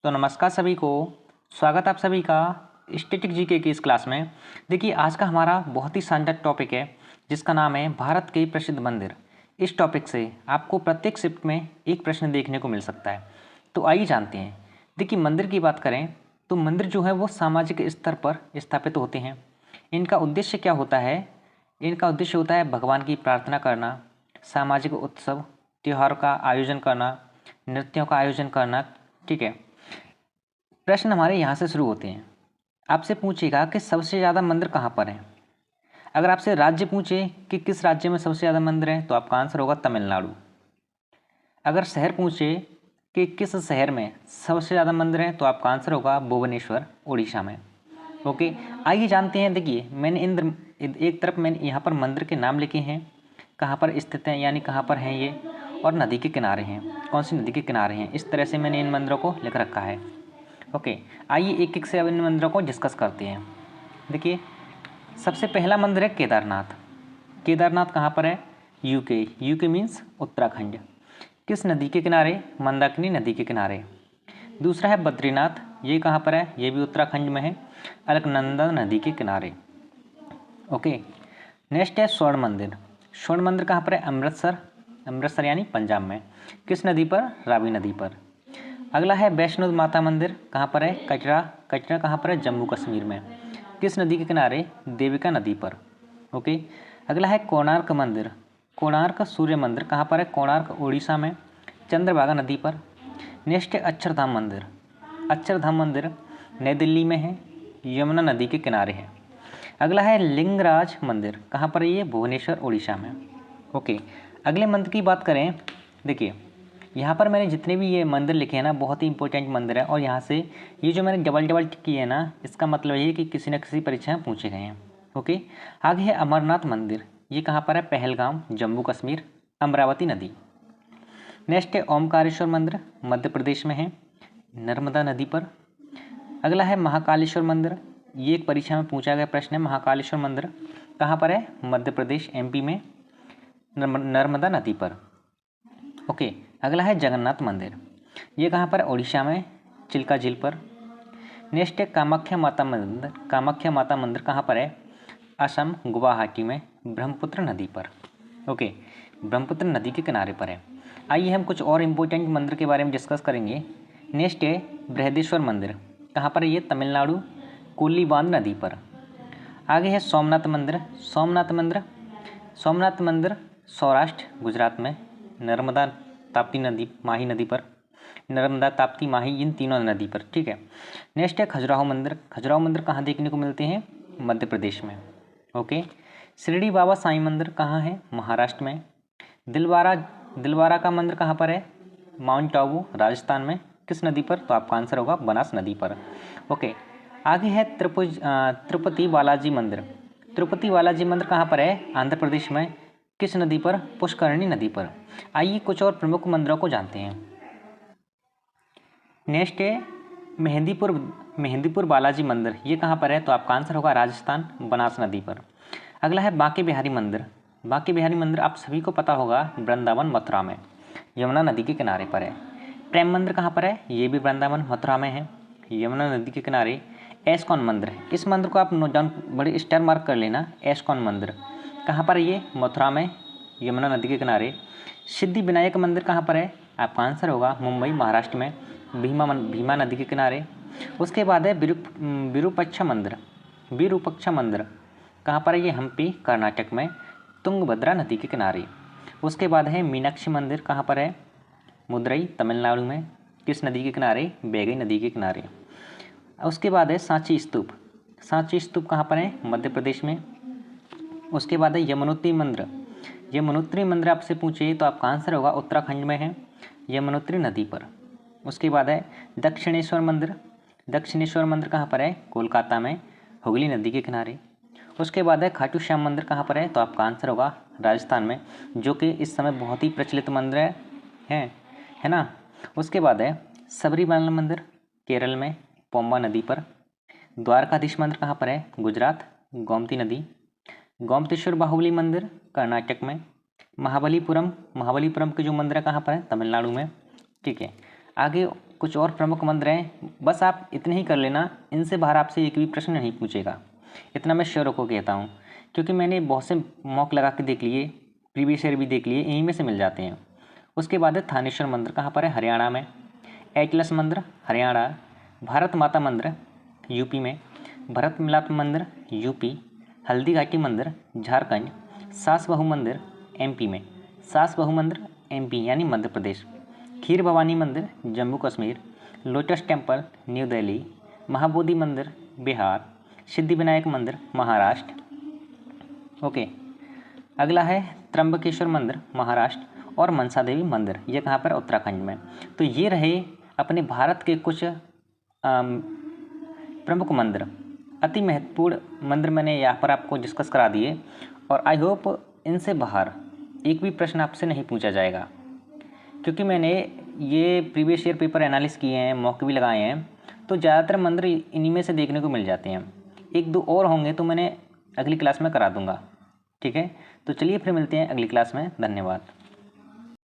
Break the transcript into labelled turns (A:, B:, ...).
A: तो नमस्कार सभी को। स्वागत आप सभी का स्टैटिक जीके की इस क्लास में। देखिए आज का हमारा बहुत ही शानदार टॉपिक है जिसका नाम है भारत के प्रसिद्ध मंदिर। इस टॉपिक से आपको प्रत्येक शिफ्ट में एक प्रश्न देखने को मिल सकता है। तो आइए जानते हैं। देखिए मंदिर की बात करें तो मंदिर जो है वो सामाजिक स्तर पर स्थापित होते हैं। इनका उद्देश्य क्या होता है? इनका उद्देश्य होता है भगवान की प्रार्थना करना, सामाजिक उत्सव त्योहारों का आयोजन करना, नृत्यों का आयोजन करना। ठीक है, प्रश्न हमारे यहाँ से शुरू होते हैं। आपसे पूछेगा कि सबसे ज़्यादा मंदिर कहाँ पर हैं। अगर आपसे राज्य पूछे कि किस राज्य में सबसे ज़्यादा मंदिर हैं तो आपका आंसर होगा तमिलनाडु। अगर शहर पूछे कि किस शहर में सबसे ज़्यादा मंदिर हैं तो आपका आंसर होगा भुवनेश्वर, उड़ीसा में। ओके, आइए जानते हैं। देखिए मैंने एक तरफ मैंने यहाँ पर मंदिर के नाम लिखे हैं, कहाँ पर स्थित हैं यानी कहाँ पर हैं ये, और नदी के किनारे हैं, कौन सी नदी के किनारे हैं। इस तरह से मैंने इन मंदिरों को लिख रखा है। ओके, आइए एक एक से अब इन मंदिरों को डिस्कस करते हैं। देखिए सबसे पहला मंदिर है केदारनाथ। केदारनाथ कहाँ पर है? यूके। UK means Uttarakhand. किस नदी के किनारे? मंदाकिनी नदी के किनारे। दूसरा है बद्रीनाथ। ये कहाँ पर है? ये भी उत्तराखंड में है, अलकनंदा नदी के किनारे। ओके, नेक्स्ट है स्वर्ण मंदिर। स्वर्ण मंदिर कहाँ पर है? अमृतसर। अमृतसर यानी पंजाब में। किस नदी पर? रावी नदी पर। अगला है वैष्णो माता मंदिर। कहाँ पर है? कटरा। कटरा कहाँ पर है? जम्मू कश्मीर में। किस नदी के किनारे? देविका नदी पर। ओके, अगला है कोणार्क मंदिर। कोणार्क सूर्य मंदिर कहाँ पर है? कोणार्क उड़ीसा में, चंद्रभागा नदी पर। नेक्स्ट है अक्षरधाम मंदिर। अक्षरधाम मंदिर नई दिल्ली में है, यमुना नदी के किनारे है। अगला है लिंगराज मंदिर। कहाँ पर है ये? भुवनेश्वर, उड़ीसा में। ओके, अगले मंदिर की बात करें। देखिए यहाँ पर मैंने जितने भी ये मंदिर लिखे हैं ना, बहुत ही इंपॉर्टेंट मंदिर है, और यहाँ से ये जो मैंने डबल डबल टिक किए हैं ना, इसका मतलब ये है कि किसी न किसी परीक्षा में पूछे गए हैं। ओके, आगे है अमरनाथ मंदिर। ये कहाँ पर है? पहलगाम, जम्मू कश्मीर, अमरावती नदी। नेक्स्ट है ओमकारेश्वर मंदिर, मध्य प्रदेश में है, नर्मदा नदी पर। अगला है महाकालेश्वर मंदिर। ये एक परीक्षा में पूछा गया प्रश्न है। महाकालेश्वर मंदिर कहाँ पर है? मध्य प्रदेश, एमपी में, नर्मदा नदी पर। ओके, अगला है जगन्नाथ मंदिर। ये कहाँ पर? उड़ीसा में, चिल्का झील पर। नेक्स्ट है कामाख्या माता मंदिर। कामाख्या माता मंदिर कहाँ पर है? असम, गुवाहाटी में, ब्रह्मपुत्र नदी पर। ओके, ब्रह्मपुत्र नदी के किनारे पर है। आइए हम कुछ और इम्पोर्टेंट मंदिर के बारे में डिस्कस करेंगे। नेक्स्ट है बृहदेश्वर मंदिर। कहाँ पर है ये? तमिलनाडु, कोलीबांध नदी पर। आगे है सोमनाथ मंदिर। सोमनाथ मंदिर सौराष्ट्र, गुजरात में, नर्मदा ताप्ती नदी, माही नदी पर। नर्मदा, ताप्ती, माही, इन तीनों नदी पर। ठीक है, नेक्स्ट है खजुराहो मंदिर। खजुराहो मंदिर कहाँ देखने को मिलते हैं? मध्य प्रदेश में। ओके, शिरडी बाबा साईं मंदिर कहाँ है? महाराष्ट्र में। दिलवारा का मंदिर कहाँ पर है? माउंट आबू, राजस्थान में। किस नदी पर? तो आपका आंसर होगा बनास नदी पर। ओके, आगे है तिरुपति बालाजी मंदिर। तिरुपति बालाजी मंदिर कहाँ पर है? आंध्र प्रदेश में। किस नदी पर? पुष्करणी नदी पर। आइए कुछ और प्रमुख मंदिरों को जानते हैं। नेक्स्ट है मेहंदीपुर बालाजी मंदिर। ये कहाँ पर है? तो आपका आंसर होगा राजस्थान, बनास नदी पर। अगला है बांके बिहारी मंदिर। बांके बिहारी मंदिर आप सभी को पता होगा, वृंदावन, मथुरा में, यमुना नदी के किनारे पर है। प्रेम मंदिर कहाँ पर है? ये भी वृंदावन, मथुरा में है, यमुना नदी के किनारे। एस्कॉन मंदिर, इस मंदिर को आप नोट डाउन, बड़े स्टार मार्क कर लेना। एस्कॉन मंदिर कहाँ पर है? ये मथुरा में, यमुना नदी के किनारे। सिद्धि विनायक मंदिर कहाँ पर है? आपका आंसर होगा मुंबई, महाराष्ट्र में, भीमा नदी के किनारे। उसके बाद है विरूपाक्षा मंदिर। विरूपाक्षा मंदिर कहाँ पर है? ये हम्पी, कर्नाटक में, तुंगभद्रा नदी के किनारे। उसके बाद है मीनाक्षी मंदिर। कहाँ पर है? मदुरई, तमिलनाडु में। किस नदी के किनारे? बैगई नदी के किनारे। उसके बाद है सांची स्तूप। सांची स्तूप कहाँ पर है? मध्य प्रदेश में। उसके बाद है यमुनोत्री मंदिर। यमुनोत्री मंदिर आपसे पूछे तो आपका आंसर होगा उत्तराखंड में है, यमुनोत्री नदी पर। उसके बाद है दक्षिणेश्वर मंदिर। दक्षिणेश्वर मंदिर कहाँ पर है? कोलकाता में, हुगली नदी के किनारे। उसके बाद है खाटू श्याम मंदिर। कहाँ पर है? तो आपका आंसर होगा राजस्थान में, जो कि इस समय बहुत ही प्रचलित मंदिर है ना। उसके बाद है सबरीमला मंदिर, केरल में, पोम्बा नदी पर। द्वारकाधीश मंदिर कहाँ पर है? गुजरात, गोमती नदी। गोमतेश्वर बाहुबली मंदिर, कर्नाटक में। महाबलीपुरम के जो मंदिर है कहाँ पर है? तमिलनाडु में। ठीक है, आगे कुछ और प्रमुख मंदिर हैं, बस आप इतने ही कर लेना, इनसे बाहर आपसे एक भी प्रश्न नहीं पूछेगा। इतना मैं श्योर होकर कहता हूँ, क्योंकि मैंने बहुत से मॉक लगा के देख लिए, प्रीवियस ईयर भी देख लिए, यहीं में से मिल जाते हैं। उसके बाद है थानेश्वर मंदिर, कहाँ पर है? हरियाणा में। एटलस मंदिर हरियाणा। भारत माता मंदिर यूपी में। भरत मिलाप मंदिर यूपी। हल्दी घाटी मंदिर झारखंड। सास बहू मंदिर एमपी में। सास बहू मंदिर एमपी यानी मध्य प्रदेश। खीर भवानी मंदिर Jammu Kashmir. Lotus temple new Delhi. Mahabodhi मंदिर बिहार। सिद्धिविनायक मंदिर महाराष्ट्र। ओके, अगला है त्र्यंबकेश्वर मंदिर महाराष्ट्र और मनसा देवी मंदिर, ये कहाँ पर? उत्तराखंड में। तो ये रहे अपने भारत के कुछ प्रमुख मंदिर, अति महत्वपूर्ण मंदिर मैंने यहाँ पर आपको डिस्कस करा दिए, और आई होप इनसे बाहर एक भी प्रश्न आपसे नहीं पूछा जाएगा, क्योंकि मैंने ये प्रीवियस ईयर पेपर एनालिस किए हैं, मॉक भी लगाए हैं, तो ज़्यादातर मंदिर इन्हीं में से देखने को मिल जाते हैं। एक दो और होंगे तो मैंने अगली क्लास में करा दूंगा। ठीक है, तो चलिए फिर मिलते हैं अगली क्लास में। धन्यवाद।